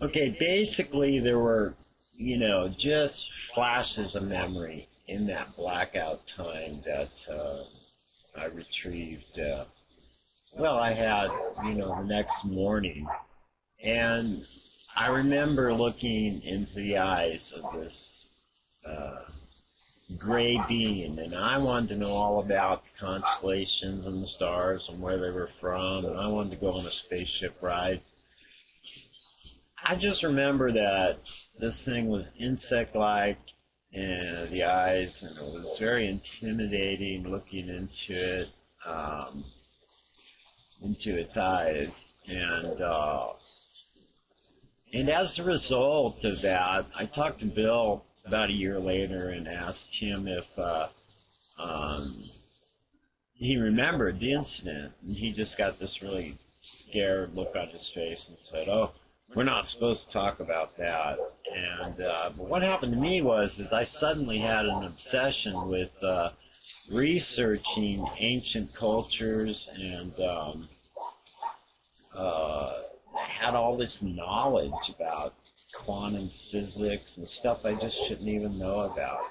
Okay, basically there were, just flashes of memory in that blackout time that I retrieved. Well, I had, the next morning. And I remember looking into the eyes of this uh, gray being, and I wanted to know all about the constellations and the stars and where they were from, and I wanted to go on a spaceship ride. I just remember that this thing was insect-like in the eyes, and it was very intimidating looking um, into its eyes, and as a result of that, I talked to Bill about a year later and asked him if um, he remembered the incident, and he just got this really scared look on his face and said, "Oh, we're not supposed to talk about that." And but what happened to me is I suddenly had an obsession with researching ancient cultures, and I had all this knowledge about quantum physics and stuff I just shouldn't even know about.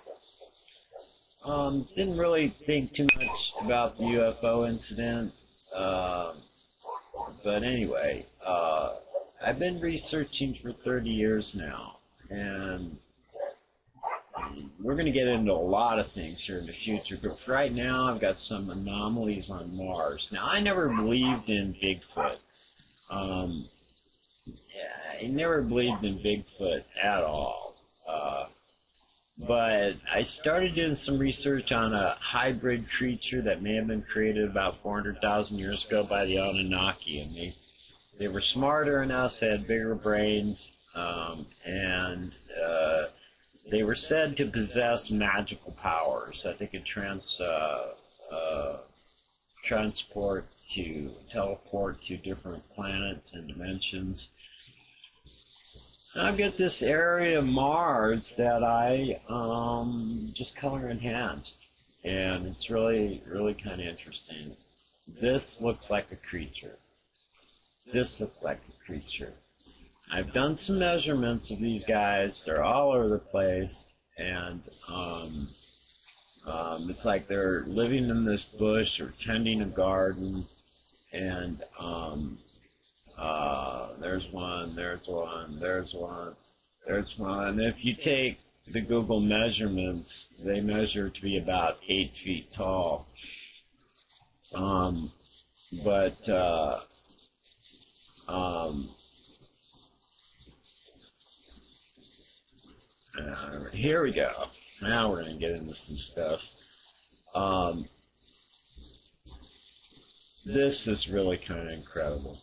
Didn't really think too much about the UFO incident, uh, but anyway, I've been researching for 30 years now, and we're going to get into a lot of things here in the future, but for right now, I've got some anomalies on Mars. Now, I never believed in Bigfoot. Um, I never believed in Bigfoot at all. But I started doing some research on a hybrid creature that may have been created about 400,000 years ago by the Anunnaki, and they were smarter than us, they had bigger brains, and they were said to possess magical powers that they could teleport to different planets and dimensions. I've got this area of Mars that I just color enhanced, and it's really, really kind of interesting. This looks like a creature. This looks like a creature. I've done some measurements of these guys. They're all over the place, and it's like they're living in this bush or tending a garden, and there's one, there's one, there's one, there's one. And if you take the Google measurements, they measure to be about 8 feet tall. Um, but here we go. Now we're going to get into some stuff. This is really kind of incredible.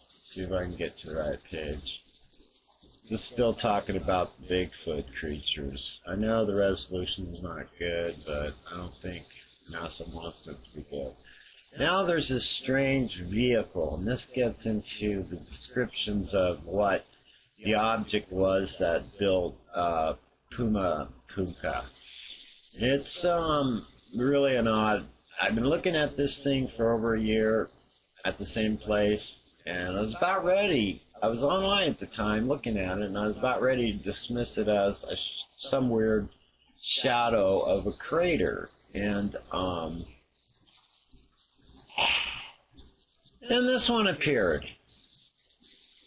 See if I can get to the right page. This is still talking about the Bigfoot creatures. I know the resolution's not good, but I don't think NASA wants it to be good. Now there's this strange vehicle, and this gets into the descriptions of what the object was that built Puma Puka. It's really an odd. I've been looking at this thing for over a year at the same place, and I was about ready. I was online at the time looking at it, and I was about ready to dismiss it as some weird shadow of a crater. And then this one appeared,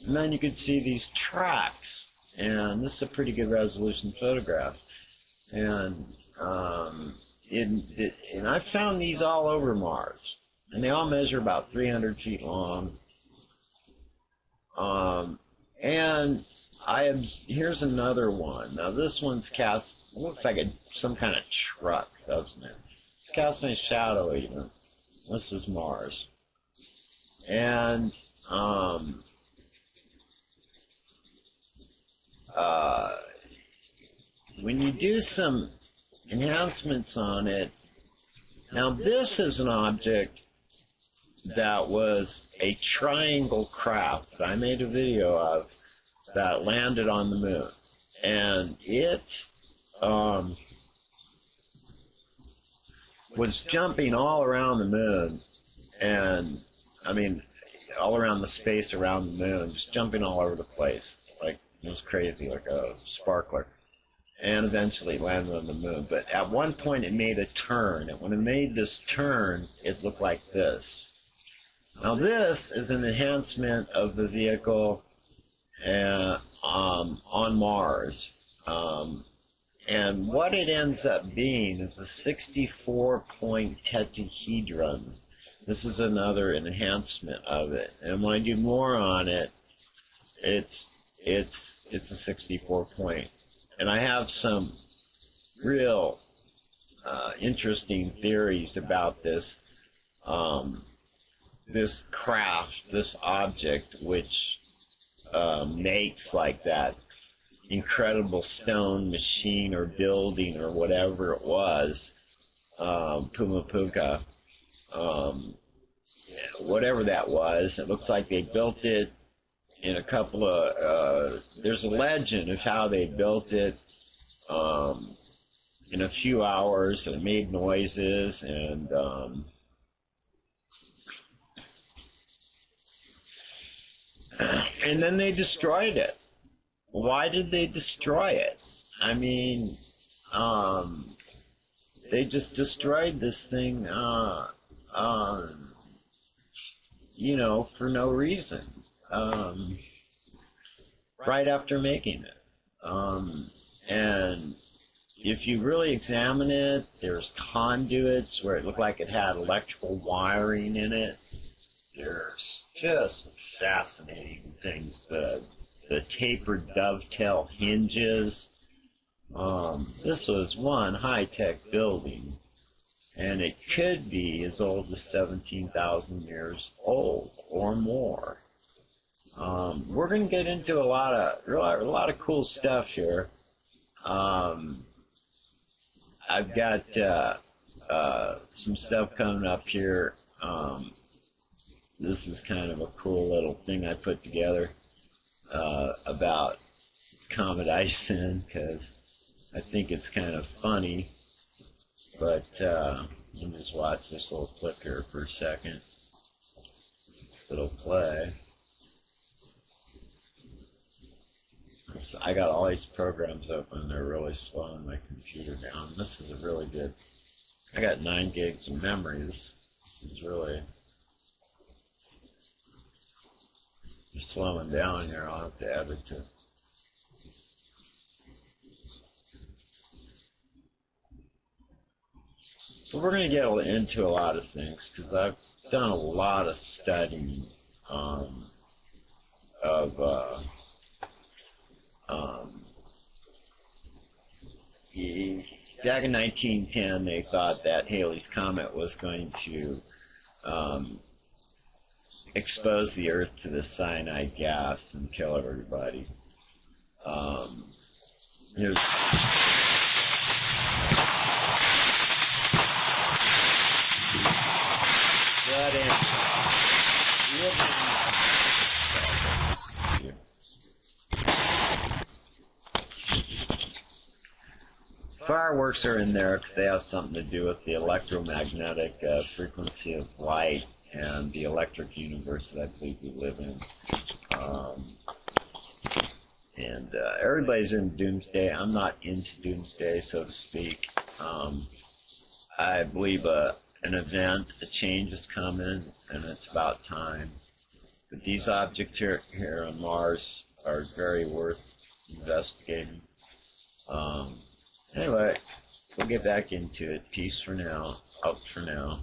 and then you could see these tracks, and this is a pretty good resolution photograph. And and I found these all over Mars, and they all measure about 300 feet long. And here's another one. Now this one's cast, looks like some kind of truck, doesn't it? It's casting a shadow even. This is Mars. And when you do some enhancements on it, now this is an object that was a triangle craft that I made a video of that landed on the moon, and it was jumping all around the moon, and I mean, all around the space around the moon, just jumping all over the place. Like, it was crazy, like a sparkler. And eventually landed on the moon. But at one point it made a turn, and when it made this turn, it looked like this. Now this is an enhancement of the vehicle on Mars. And what it ends up being is a 64-point tetrahedron. This is another enhancement of it. And when I do more on it, it's a 64-point. And I have some real interesting theories about this this craft, this object, which makes like that incredible stone machine or building or whatever it was, Pumapuka, whatever that was. It looks like they built it in a couple of, there's a legend of how they built it in a few hours, and it made noises, and then they destroyed it. Why did they destroy it? I mean, they just destroyed this thing, you know, for no reason. Right after making it. And if you really examine it, there's conduits where it looked like it had electrical wiring in it. There's just fascinating things. The tapered dovetail hinges. This was one high-tech building, and it could be as old as 17,000 years old or more. We're going to get into a lot of cool stuff here. I've got some stuff coming up here. This is kind of a cool little thing I put together about Comet Ison, because I think it's kind of funny. But let me just watch this little clip here for a second. It'll play. I got all these programs open. They're really slowing my computer down. This is a really good. I got 9 gigs of memory. This is really just slowing down here. I'll have to add it to. So we're going to get into a lot of things because I've done a lot of studying back in 1910, they thought that Halley's Comet was going to expose the Earth to the cyanide gas and kill everybody. There's fireworks are in there because they have something to do with the electromagnetic frequency of light and the electric universe that I believe we live in. Everybody's in doomsday. I'm not into doomsday, so to speak. I believe an event, a change is coming, and it's about time. But these objects here on Mars are very worth investigating. Anyway, we'll get back into it. Peace for now. Out for now.